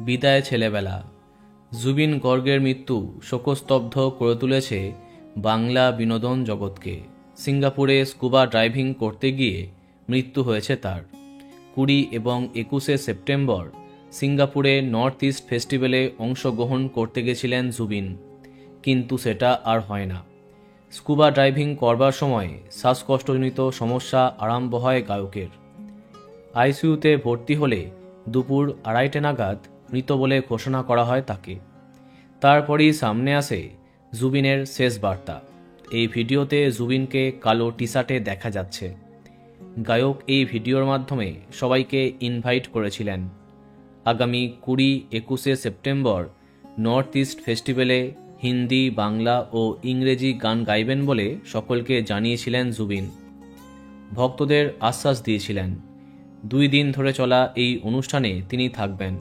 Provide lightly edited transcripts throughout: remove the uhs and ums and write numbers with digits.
বিদায় ছেলেবেলা। জুবিন গর্গের মৃত্যু শোকস্তব্ধ করে তুলেছে বাংলা বিনোদন জগৎকে। সিঙ্গাপুরে স্কুবা ড্রাইভিং করতে গিয়ে মৃত্যু হয়েছে তার। 20 এবং 21শে সেপ্টেম্বর সিঙ্গাপুরে নর্থ ইস্ট ফেস্টিভ্যালে অংশগ্রহণ করতে গেছিলেন জুবিন, কিন্তু সেটা আর হয় না। স্কুবা ড্রাইভিং করবার সময় শ্বাসকষ্টজনিত সমস্যা আরম্ভ হয় গায়কের। আইসিইউতে ভর্তি হলে দুপুর 2:30 নাগাদ মৃত বলে ঘোষণা করা হয় তাকে। তারপরই সামনে আসে জুবিনের শেষ বার্তা। এই ভিডিওতে জুবিনকে কালো টি শার্টে দেখা যাচ্ছে। গায়ক এই ভিডিওর মাধ্যমে সবাইকে ইনভাইট করেছিলেন আগামী 20-21শে সেপ্টেম্বর নর্থ ইস্ট ফেস্টিভ্যালে হিন্দি, বাংলা ও ইংরেজি গান গাইবেন বলে সকলকে জানিয়েছিলেন জুবিন। ভক্তদের আশ্বাস দিয়েছিলেন 2 দিন ধরে চলা এই অনুষ্ঠানে তিনি থাকবেন।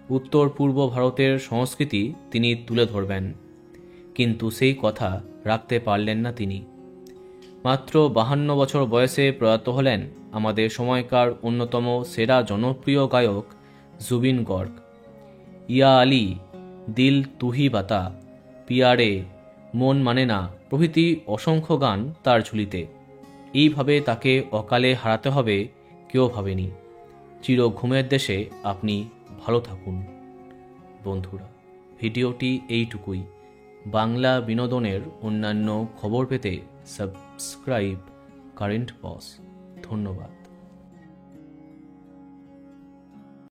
উত্তর পূর্ব ভারতের সংস্কৃতি তিনি তুলে ধরবেন, কিন্তু সেই কথা রাখতে পারলেন না তিনি। মাত্র 52 বছর বয়সে প্রয়াত হলেন আমাদের সময়কার অন্যতম সেরা জনপ্রিয় গায়ক জুবিন গর্গ। ইয়া আলী, দিল তুহি বাতা, পিয়ারে, মন মানে না প্রভৃতি অসংখ্য গান তার ঝুলিতে। এইভাবে তাকে অকালে হারাতে হবে কেউ ভাবেনি। চির ঘুমের দেশে আপনি ভালো থাকুন। বন্ধুরা, ভিডিওটি এইটুকুই। বাংলা বিনোদনের অন্যান্য খবর পেতে সাবস্ক্রাইব কারেন্ট বস। ধন্যবাদ।